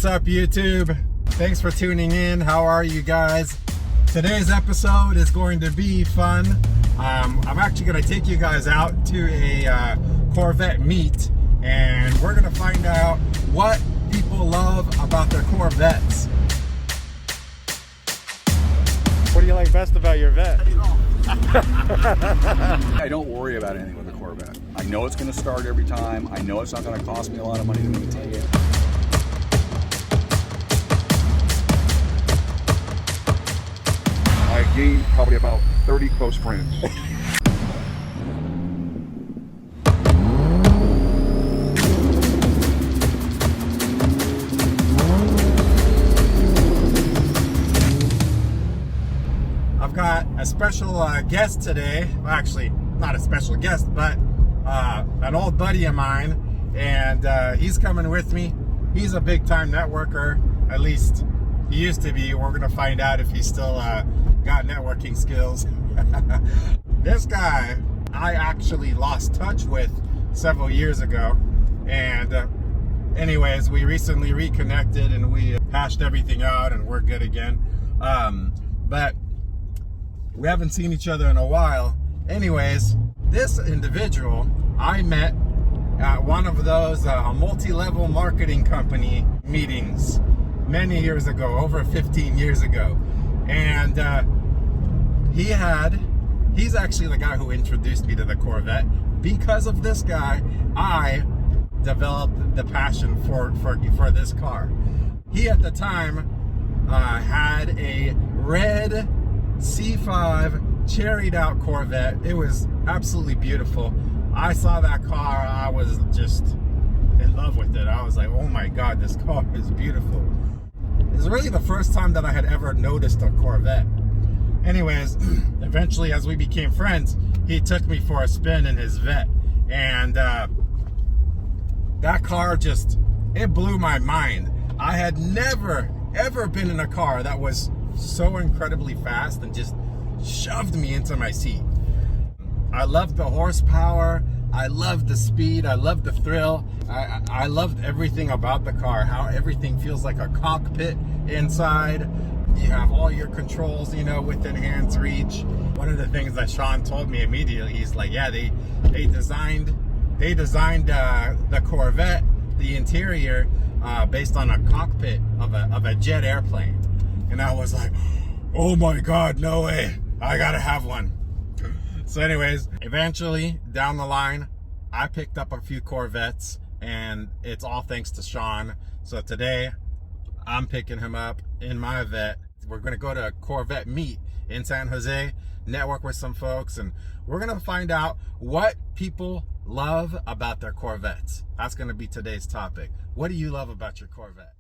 What's up, YouTube? Thanks for tuning in. How are you guys? Today's episode is going to be fun. I'm actually going to take you guys out to a Corvette meet, and we're going to find out what people love about their Corvettes. What do you like best about your Vette? I don't worry about anything with a Corvette. I know it's going to start every time. I know it's not going to cost me a lot of money to maintain it. I gained probably about 30 close friends. I've got a special guest today. Well, actually, not a special guest, but an old buddy of mine, and he's coming with me. He's a big-time networker, at least he used to be. We're gonna find out if he's still got networking skills. This guy I actually lost touch with several years ago, and anyways, we recently reconnected and we hashed everything out and we're good again. But we haven't seen each other in a while. Anyways, this individual I met at one of those multi-level marketing company meetings many years ago, over 15 years ago. And he's actually the guy who introduced me to the Corvette. Because of this guy, I developed the passion for this car. He at the time had a red C5 cherried out Corvette. It was absolutely beautiful. I saw that car, I was just in love with it. I was like, oh my God, this car is beautiful. It was really the first time that I had ever noticed a Corvette. Anyways, eventually as we became friends, he took me for a spin in his Vette. And that car just, it blew my mind. I had never, ever been in a car that was so incredibly fast and just shoved me into my seat. I loved the horsepower, I loved the speed, I loved the thrill, I loved everything about the car, how everything feels like a cockpit inside. You have all your controls, you know, within hand's reach. One of the things that Shawn told me immediately, he's like, yeah, they designed the Corvette, the interior, based on a cockpit of a jet airplane. And I was like, oh my God, no way, I gotta have one. So anyways, eventually down the line, I picked up a few Corvettes, and it's all thanks to Shawn. So today, I'm picking him up in my Vette. We're gonna go to a Corvette meet in San Jose, network with some folks, and we're gonna find out what people love about their Corvettes. That's gonna be today's topic. What do you love about your Corvette?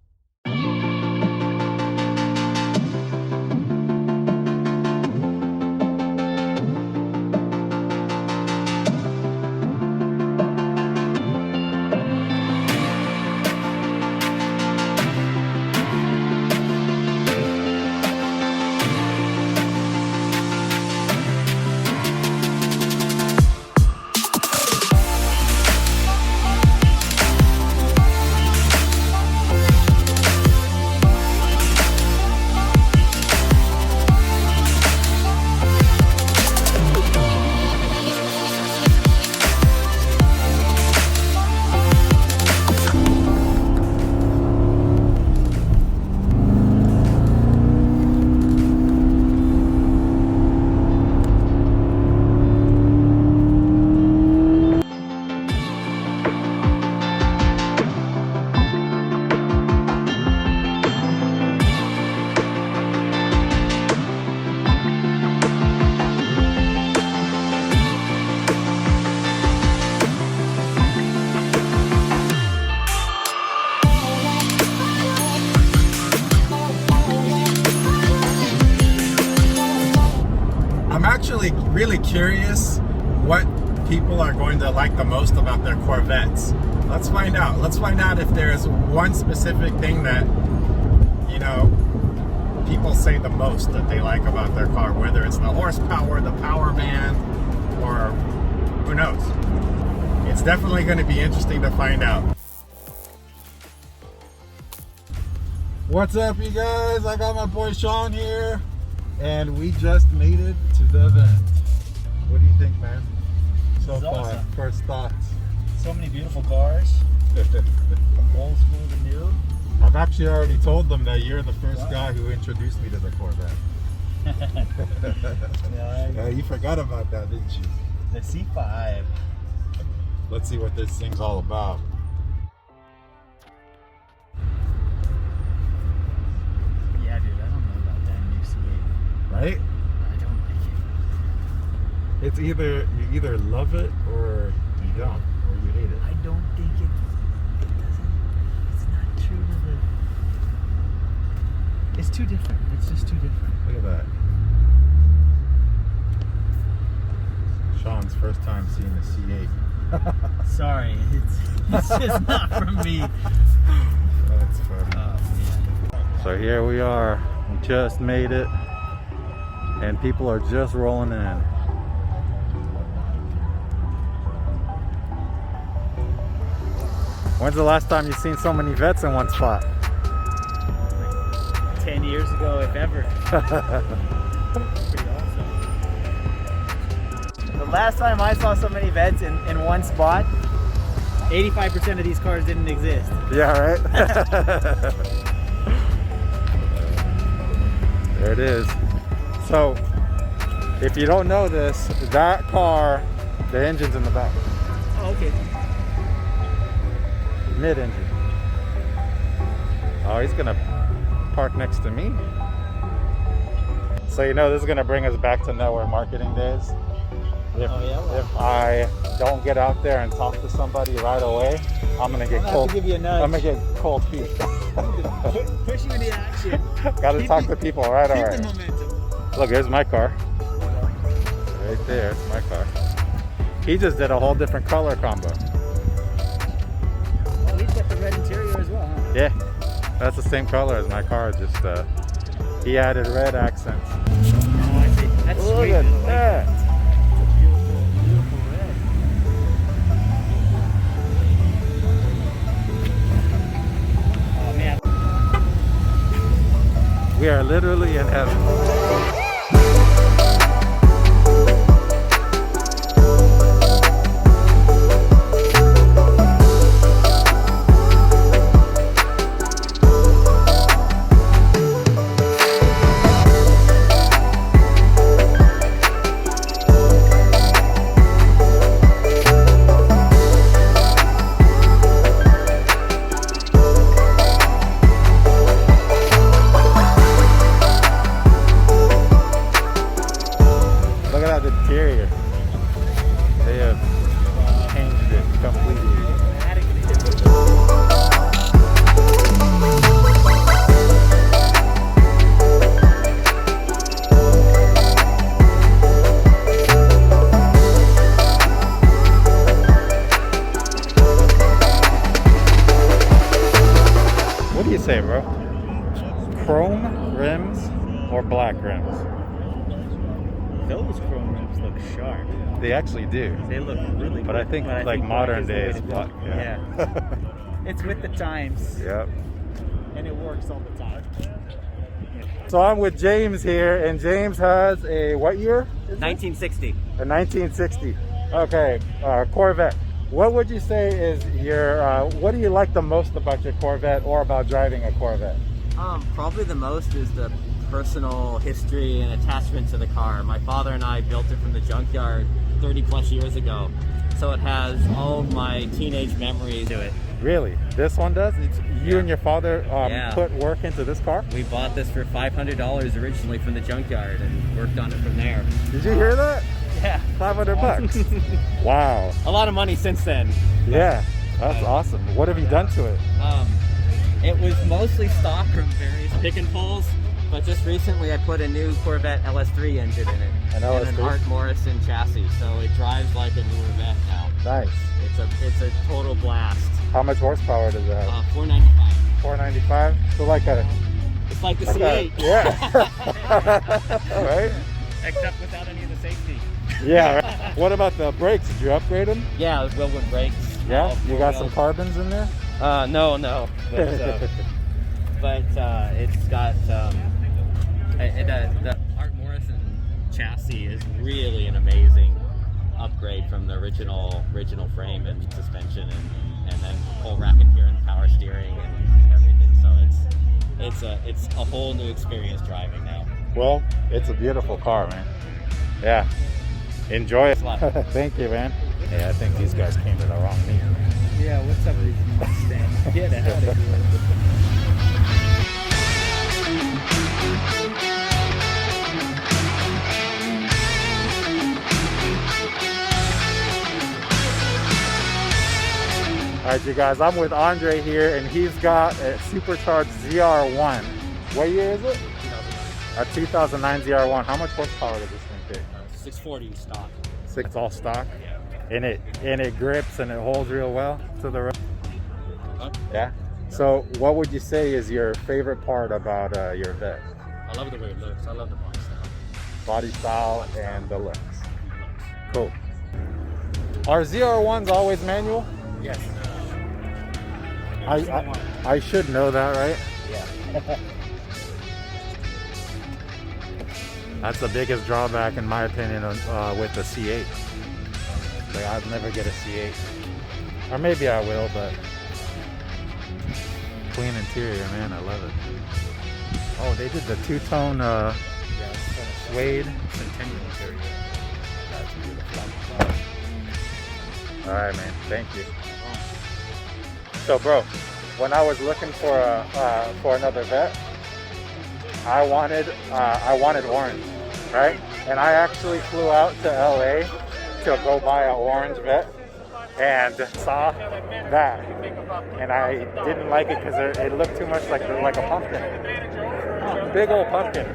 Really curious what people are going to like the most about their Corvettes. Let's find out. Let's find out if there's one specific thing that, you know, people say the most that they like about their car, whether it's the horsepower, the power band, or who knows. It's definitely going to be interesting to find out. What's up, you guys? I got my boy Shawn here, and we just made it to the event. What do you think, man? So far, awesome. First thoughts. So many beautiful cars, from old school to new. I've actually already told them that you're the first guy who introduced me to the Corvette. Yeah, You forgot about that, didn't you? the C5. Let's see what this thing's all about. Yeah, dude, I don't know about that new C8. Right? I don't like it. It's either you either love it or you don't, or you hate it. I don't think it doesn't. It's not true to the. It's too different. It's just too different. Look at that. Sean's first time seeing a C8. Sorry, it's just not from me. That's funny. Oh man. So here we are, we just made it, and people are just rolling in. When's the last time you've seen so many vets in one spot? 10 years ago, if ever. Pretty awesome. The last time I saw so many vets in one spot, 85% of these cars didn't exist. Yeah, right? There it is. So, if you don't know this, that car, the engine's in the back. Oh, okay. Mid-engine. Oh, he's gonna park next to me. So you know this is gonna bring us back to network marketing days. If, Oh, yeah? Well, if I don't get out there and talk to somebody right away, I'm gonna get I'm gonna cold. have to give you a nudge. I'm gonna get cold feet. Push you into action. Gotta Keep talk the- to people right Keep away. the momentum. Look, there's my car. Right there, it's my car. He just did a whole different color combo. Oh, he's got the red interior as well, huh? Yeah, that's the same color as my car, just he added red accents. Oh, I see. That's Look sweet. at I like that. It's a beautiful, beautiful red. Oh man. We are literally in heaven. Look at that interior. They have changed it completely. Radically different. What do you say, bro? Chrome rims or black rims? Those chrome rims look sharp. They actually do. They look really But good. I think like black modern is the way days to go. black. Yeah. It's with the times. Yep. And it works all the time. So I'm with James here, and James has a what year? is it? 1960. A 1960. Okay, Corvette. What would you say is your, what do you like the most about your Corvette or about driving a Corvette? Probably the most is the personal history and attachment to the car. My father and I built it from the junkyard 30 plus years ago. So it has all of my teenage memories to it. Really? This one does? It's, you and your father Yeah. put work into this car? We bought this for $500 originally from the junkyard and worked on it from there. Did you hear that? Yeah. 500 bucks. Wow. A lot of money since then. Yeah, that's awesome. What have you done to it? It was mostly stock from various pick and pulls, but just recently I put a new Corvette LS3 engine in it. An And an LS3? Art Morrison chassis, so it drives like a newer Vette now. Nice. It's a total blast. How much horsepower does it have? 495. 495? So like a... It's like the like a- C8. yeah. Right? Except without any of the safety. Yeah. Right. What about the brakes? Did you upgrade them? Yeah, with Wilwood brakes. Yeah? You got four some wheels. carbons in there? No. But, but it's got the Art Morrison chassis is really an amazing upgrade from the original frame and suspension, and then full rack and gear and power steering and everything. So it's a whole new experience driving now. Well, it's a beautiful car, man. Yeah. Enjoy it. Thank you, man. Yeah, I think these guys came to the wrong meeting. Yeah, what's up with these Mustangs? Get out of here. All right, you guys, I'm with Andre here, and he's got a supercharged ZR1. What year is it? 2009. A 2009 ZR1. How much horsepower does this thing take? 640 stock. It's all stock, Yeah. and it grips and it holds real well to the road. Huh? Yeah. So, what would you say is your favorite part about your Vet? I love the way it looks. I love the body style. Body style and the looks. Cool. Are ZR1s always manual? Yes. I should know that, right? Yeah. That's the biggest drawback, in my opinion, with the C8. Like, I'd never get a C8, or maybe I will, but clean interior, man, I love it. Oh, they did the two-tone suede. Centennial interior. That's beautiful. All right, man. Thank you. So, bro, when I was looking for another Vet, I wanted orange, right? And I actually flew out to LA to go buy an orange Vet, and saw that, and I didn't like it because it looked too much like a pumpkin, big old pumpkin.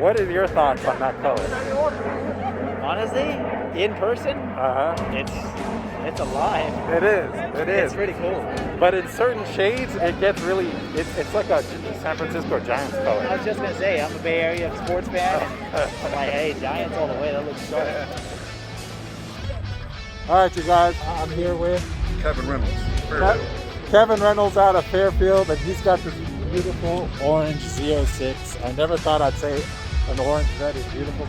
What is your thoughts on that color? Honestly, in person, it's alive. It is. It's pretty cool. But in certain shades, it gets really. It's like a San Francisco Giants I color. was just gonna say, I'm a Bay Area sports fan. I'm like, hey, Giants all the way. That looks sharp. All right, you guys. I'm here with Kevin Reynolds. Kevin Reynolds out of Fairfield, and he's got this beautiful orange Z06. I never thought I'd say an orange Vet is beautiful.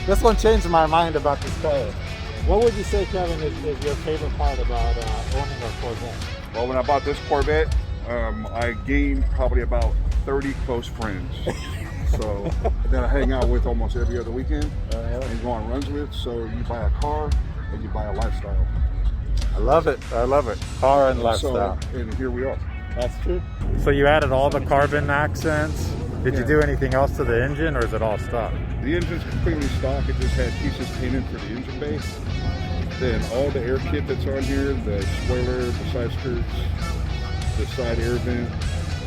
This one changed my mind about this color. What would you say, Kevin, is your favorite part about owning a Corvette? Well, when I bought this Corvette, I gained probably about 30 close friends. So that I hang out with almost every other weekend and go on runs with. So you buy a car and you buy a lifestyle. I love it. Car and lifestyle. So, and here we are. That's true. So you added all the carbon accents. Did you do anything else to the engine, or is it all stock? The engine's completely stock. It just had pieces painted for the engine bay. Then all the air kit that's on here, the spoiler, the side skirts, the side air vent,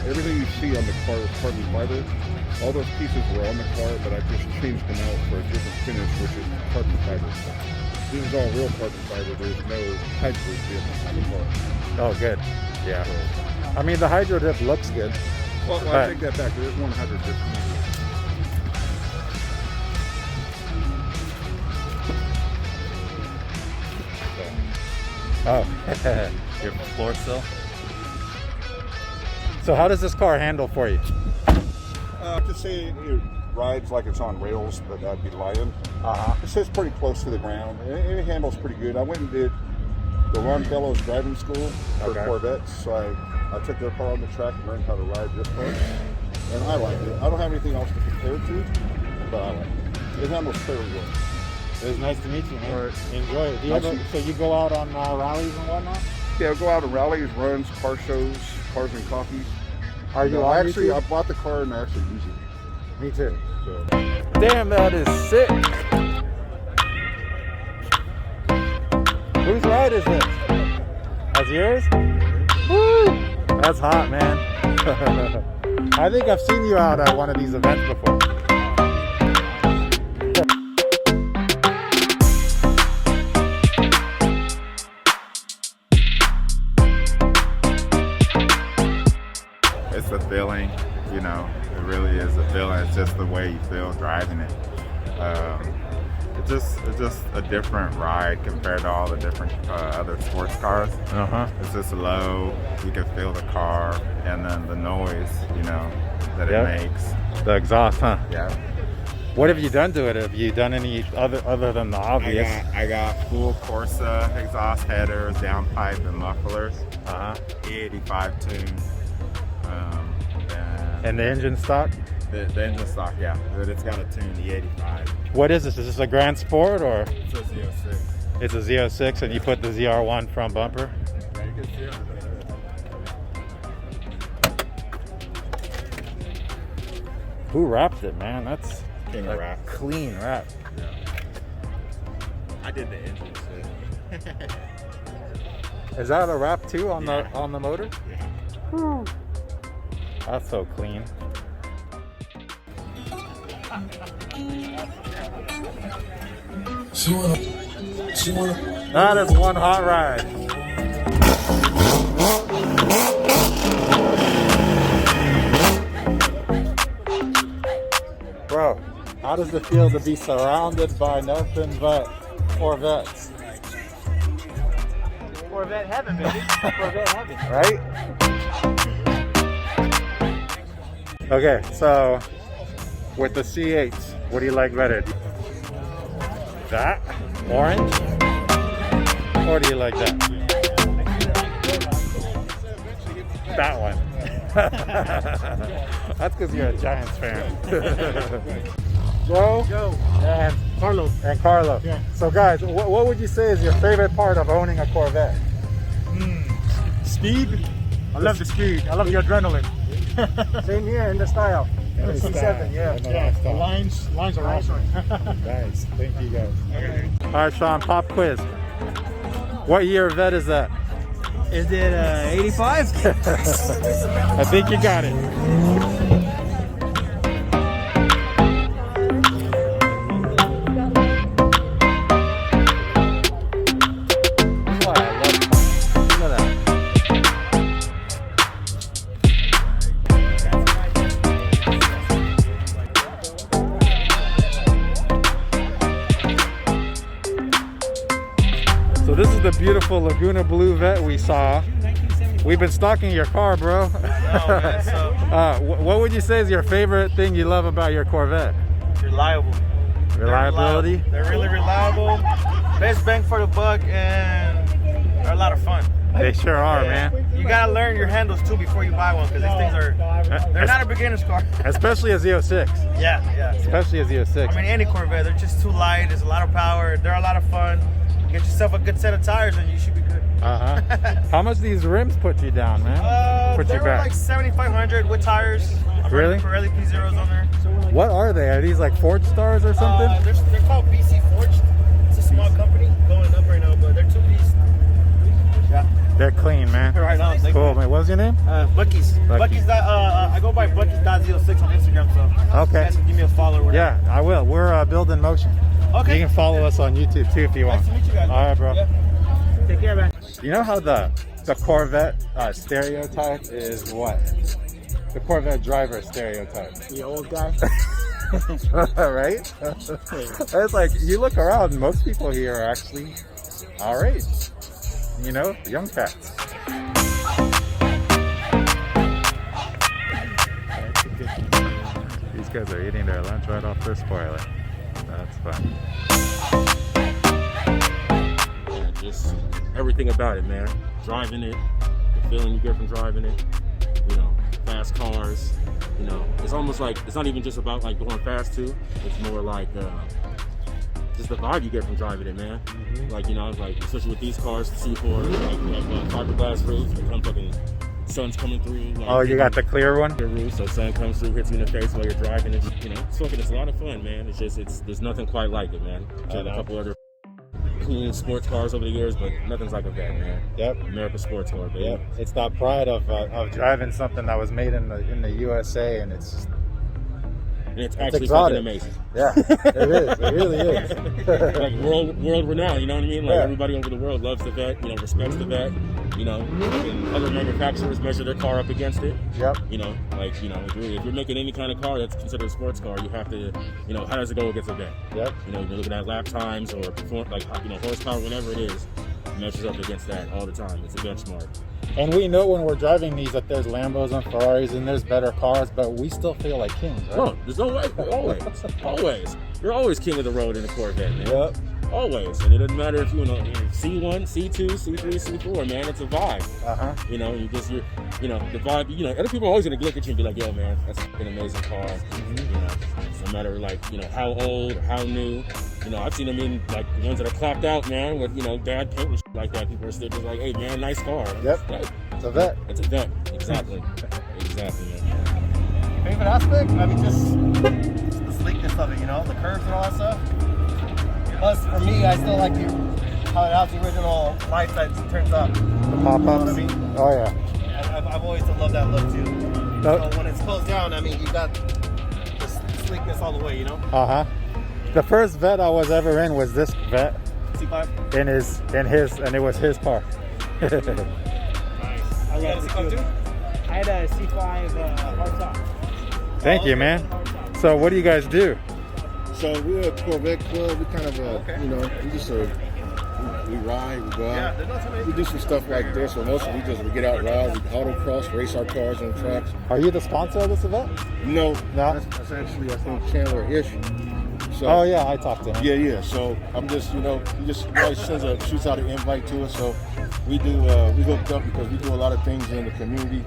everything you see on the car is carbon fiber. All those pieces were on the car, but I just changed them out for a different finish, which is carbon fiber. This is all real carbon fiber. There's no hydro dip on the car. Oh, good. Yeah. I mean, the hydro dip looks good. Well, I take that back. There is one hydro dip. Oh, your floor sill. So how does this car handle for you? To say it rides like it's on rails, but that'd be lying. It sits pretty close to the ground. It handles pretty good. I went and did the Ron Bellows driving school for Corvettes, so I took their car on the track and learned how to ride this car, and I like it. I don't have anything else to compare it to, but I like it. It handles fairly well. It was nice to meet you, man. All right. Enjoy it. So you go out on rallies and whatnot? Yeah, I go out to rallies, runs, car shows, cars and coffee. Are you No, on actually, YouTube? I bought the car and I actually use it. Me too. So. Damn, that is sick. Whose ride is this? That's yours? Woo! That's hot, man. I think I've seen you out at one of these events before. It's a feeling, it really is a feeling. It's just the way you feel driving it. It's just a different ride compared to all the different other sports cars. It's just low. You can feel the car, and then the noise, you know, that it makes. The exhaust, huh? Yeah. What have you done to it? Have you done any other than the obvious? I got full Corsa exhaust headers, downpipe, and mufflers. E85 tune. And the engine stock? The engine stock, yeah. But it's got a tune, the 85. What is this? Is this a Grand Sport or? It's a Z06. It's a Z06, and you put the ZR1 front bumper? Yeah, you can see it. Who wrapped it, man? That's King of wrap. Clean wrap. Yeah. I did the engine shit. Is that a wrap too on Yeah. the motor? Yeah. Whew. That's so clean. That is one hot ride. Bro, how does it feel to be surrounded by nothing but Corvettes? Corvette heaven, baby. Corvette heaven. Right? Okay, so with the C8s, what do you like better? That? Orange? Or do you like that? That one. That's because you're a Giants fan. Joe? And Carlos. And Carlo. Yeah. So guys, what would you say is your favorite part of owning a Corvette? Speed. I love the speed. I love the adrenaline. Same here in the style. C7, yeah. The lines are awesome. Nice. Thank you guys. All right, Shawn, pop quiz. What year Vet is that? Is it 85? I think you got it. Oh, I love it. Look at that. So this is the beautiful Laguna Blue Vet we saw. We've been stalking your car, bro. What would you say is your favorite thing you love about your Corvette? Reliable. Reliability? They're really reliable. Best bang for the buck, and they're a lot of fun. They sure are, man. You gotta learn your handles too before you buy one, because these things they're not a beginner's car. Especially a Z06. Yeah. Especially a Z06. I mean, any Corvette, they're just too light. There's a lot of power. They're a lot of fun. Get yourself a good set of tires, and you should be good. How much these rims put you down, man? Put They you were back. like 7,500 with tires. I'm Really? running Pirelli P0s on there. What are they? Are these like Forge Stars or something? They're called BC Forged. It's a small company going up right now, but they're 2-piece. Yeah. They're clean, man. Right on. Thank Cool, you. man. What's your name? Bucky's. Buc-ee's. I go by Bucky's.06 on Instagram, so Okay. you guys can give me a follow. Or Yeah, I will. We're building motion. Okay. You can follow us on YouTube too if you want. Nice to meet you guys. All right, bro. Yeah. Take care, man. You know how the Corvette stereotype is what? The Corvette driver stereotype. The old guy. Right? It's like you look around, most people here are actually our age. You know, young cats. These guys are eating their lunch right off their spoiler. That's fun. Yeah, just everything about it, man. Driving it, the feeling you get from driving it, you know, fast cars, you know, it's almost like, it's not even just about like going fast too, it's more like just the vibe you get from driving it, man. Like, you know, like, especially with these cars, the C4, like, we have fiberglass roofs, and come fucking, sun's coming through. Like, Oh, you got the clear one? the roof, so sun comes through, hits you in the face while you're driving. It's, you know, it's a lot of fun, man. It's just, there's nothing quite like it, man. I've had a couple other cool sports cars over the years, but nothing's like a Vet, man. Yep. American sports car, baby. Yep. It's that pride of driving something that was made in the USA, and it's just, and it's actually exotic. fucking amazing. Yeah, it is. It really is. Like world renowned, you know what I mean? Like Yeah. everybody over the world loves the vet, you know, respects the vet, you know, and other manufacturers measure their car up against it. Yep. You know, like, you know, if you're making any kind of car that's considered a sports car, you have to, you know, how does it go against a vet? Yep. You know, you're looking at lap times or perform, like, you know, horsepower, whatever it is, it measures up against that all the time. It's a benchmark. And we know when we're driving these that there's Lambos and Ferraris and there's better cars, but we still feel like kings, right? No, there's no way. Always. You're always king of the road in a Corvette, man. Yep. Always. And it doesn't matter if you're in C1, C2, C3, C4, man. It's a vibe. Uh-huh. You know, you know, the vibe, you know, other people are always going to look at you and be like, yo, man, that's an amazing car. You know, no matter, like, you know, how old, how new. You know, I've seen them in, like, the ones that are clapped out, man, with, you know, bad paint and shit like that. People are still just like, hey, man, nice car. Yep. Like, It's a vet. it's a vet. Exactly. Exactly, man. Favorite aspect? I mean, just the sleekness of it, you know, the curves and all that stuff. Plus, for me, I still like how it has the original lights that turns up. The You know pop-ups. what I mean? Oh, yeah. I've always loved that look too. No. So when it's closed down, I mean, you got the sleekness all the way, you know? Uh-huh. The first vet I was ever in was this vet C5. and it was his car. I got a C5 too? I had a C5 hardtop. Thank you, man. So what do you guys do? So we're a Corvette club. We kind of, you know, we ride, we go out. We do some stuff like this. So mostly we get out, ride, we autocross, race our cars on tracks. Are you the sponsor of this event? No, No? that's actually, I think, Chandler-ish. So, Oh, yeah, I talked to him. yeah. So I'm just, you know, he always shoots out an invite to us. So we hooked up because we do a lot of things in the community.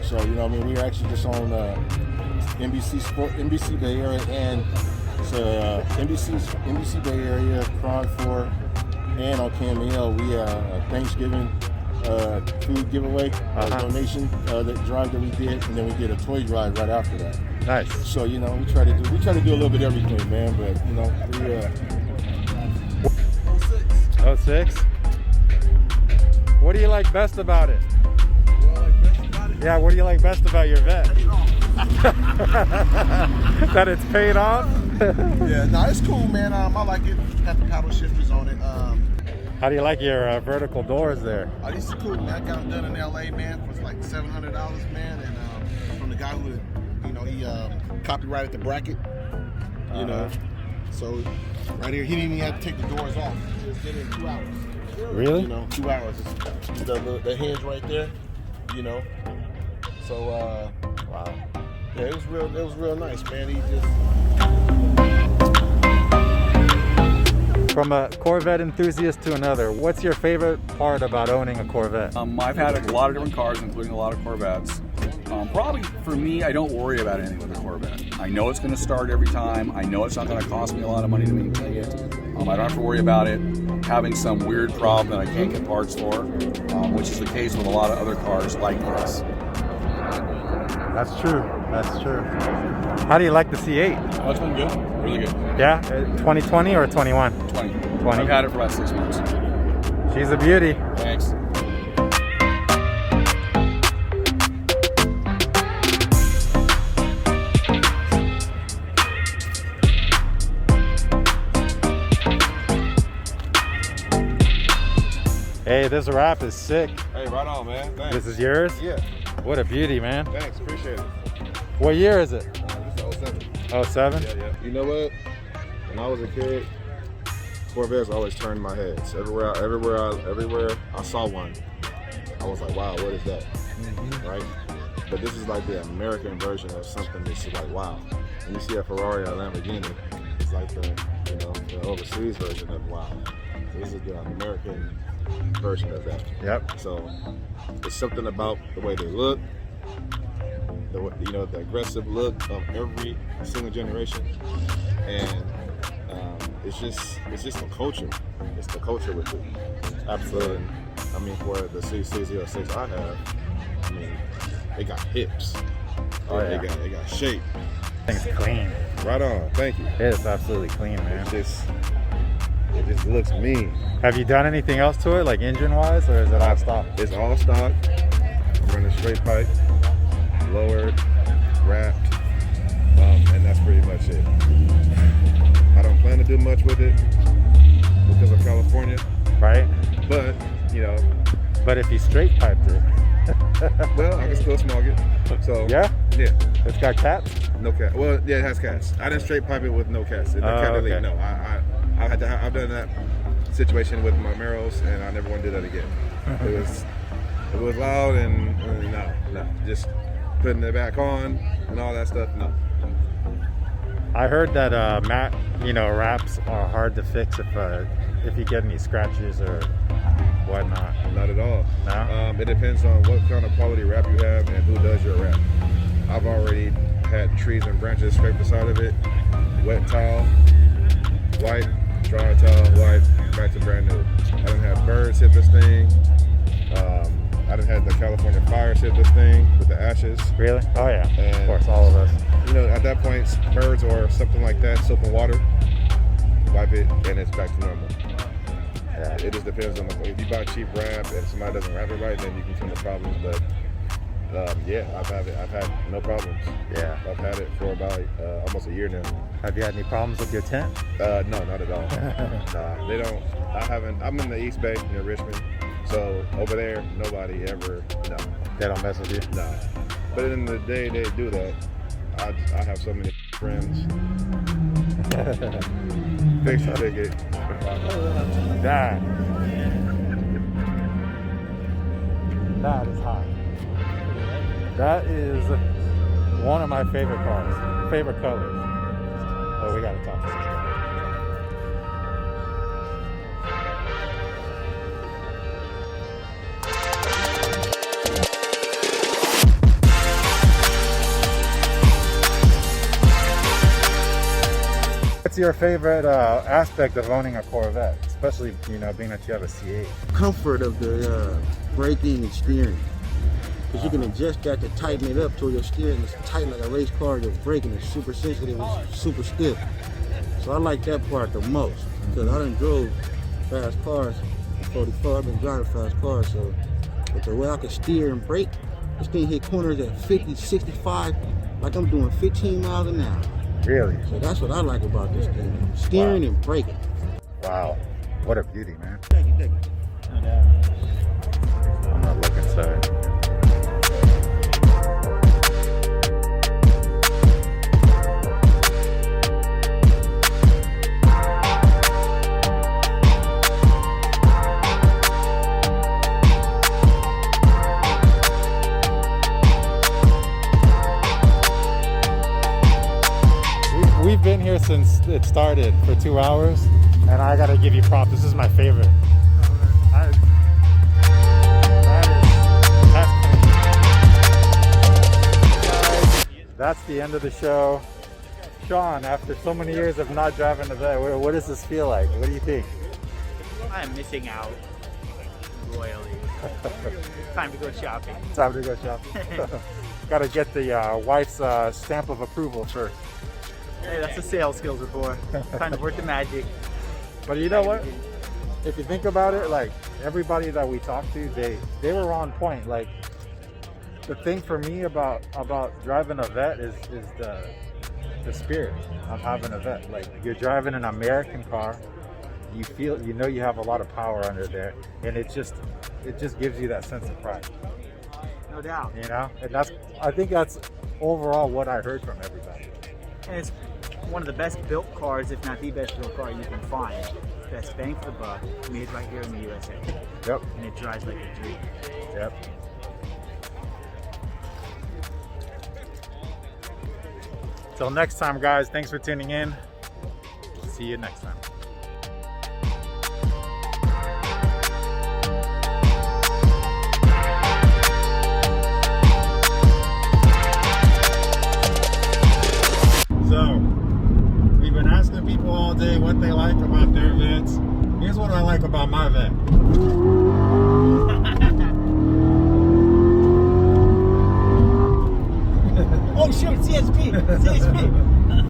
So, you know, I mean, we're actually just on NBC Bay Area and NBC Bay Area, Cron 4, and on KML, we a Thanksgiving food giveaway, donation that drive that we did, and then we did a toy ride right after that. Nice. So, you know, we try to do a little bit of everything, man. But, you know, we 06? What do you like best about it? Yeah, what do you like best about your vet? That it's paid off? Yeah, no, it's cool, man. I like it. Got the paddle shifters on it. How do you like your vertical doors there? Oh, this is cool, man. I got them done in LA, man, for like $700, man. And from the guy who, you know, he copyrighted the bracket, you know. So right here, he didn't even have to take the doors off. He just did it in 2 hours. Really? You know, 2 hours. It's the hinge right there, you know. So, wow. Yeah, it was real nice, man. He just... From a Corvette enthusiast to another, what's your favorite part about owning a Corvette? I've had a lot of different cars, including a lot of Corvettes. Probably for me, I don't worry about anything with a Corvette. I know it's going to start every time. I know it's not going to cost me a lot of money to maintain it. I don't have to worry about it having some weird problem that I can't get parts for, which is the case with a lot of other cars like this. That's true. That's true. How do you like the C8? Oh, it's been good. Really good. Yeah? 2020 or 21? 20. 20. I've had it for about 6 months. She's a beauty. Thanks. Hey, this wrap is sick. Hey, right on, man. Thanks. This is yours? Yeah. What a beauty, man. Thanks, appreciate it. What year is it? This is 07. 07? Yeah. You know what? When I was a kid, Corvettes always turned my head. So everywhere I saw one, I was like, wow, what is that? Right? But this is like the American version of something that's like, wow. When you see a Ferrari or a Lamborghini, it's like the overseas version of wow. So this is the American version of that. Yep. So it's something about the way they look, the aggressive look of every single generation, and it's just the culture. It's the culture with it. Absolutely. I mean, for the C06 I have, I mean, they got hips. Oh, yeah. They got shape. I think it's clean. Right on. Thank you. It is absolutely clean, man. It just looks mean. Have you done anything else to it, like engine-wise, or is it all stock? It's all stock. I'm running straight pipe, lowered, wrapped, and that's pretty with it because of California. Right. But, you know. But if he straight piped it. Well, I can still smog it. So yeah? Yeah. It's got cats? No cat. Well, yeah, it has cats. I didn't straight pipe it with no cats. In the county league, no. I've done that situation with my Meros, and I never want to do that again. It was loud and no. Just putting it back on and all that stuff, no. I heard that matte, wraps are hard to fix if you get any scratches or whatnot. Not at all. No? It depends on what kind of quality wrap you have and who does your wrap. I've already had trees and branches scrape the side of it, wet towel, wipe, dry towel, wipe, back to brand new. I done had birds hit this thing. I done had the California fires hit this thing with the ashes. Really? Oh yeah, and, of course, all of us. At that point, birds or something like that, soap and water, wipe it, and it's back to normal. Yeah, it just depends on if you buy cheap wrap and somebody doesn't wrap it right, then you can come to problems. But yeah, I've had no problems. Yeah, I've had it for about almost a year now. Have you had any problems with your tent? No, not at all. Nah, they don't. I haven't. I'm in the East Bay near Richmond, so over there nobody ever. No, they don't mess with you. No, but in the day they do that. I have so many friends. Fix your ticket. That is hot. That is one of my favorite cars, favorite colors. Oh, we gotta talk to this guy. What's your favorite aspect of owning a Corvette, especially being that you have a C8? Comfort of the braking and steering, because you can adjust that to tighten it up to your steering is tight like a race car. Your braking is super sensitive, it's super stiff. So I like that part the most, because I done drove fast cars. At 44, I've been driving fast cars, so with the way I can steer and brake, this thing hit corners at 50, 65, like I'm doing 15 miles an hour. Really? So that's what I like about this thing. Steering and braking. Wow. What a beauty, man. Thank you. I'm gonna look inside. We've been here since it started for 2 hours, and I gotta give you props. This is my favorite. That's the end of the show. Shawn, after so many years of not driving a Vet, what does this feel like? What do you think? I'm missing out royally. Time to go shopping. Time to go shopping. Gotta get the wife's stamp of approval first. Hey, that's a sales skills report. Kind of work the magic. But you know what? If you think about it, like everybody that we talked to, they were on point. Like the thing for me about driving a Vet is the spirit of having a Vet. Like you're driving an American car, you feel you have a lot of power under there, and it just gives you that sense of pride. No doubt. And I think that's overall what I heard from everybody. And it's one of the best built cars, if not the best built car you can find. Best bang for the buck, made right here in the USA. Yep. And it drives like a dream. Yep. Till next time, guys, thanks for tuning in. See you next time. So, we've been asking people all day what they like about their Vets. Here's what I like about my Vet. Oh shoot, CSP!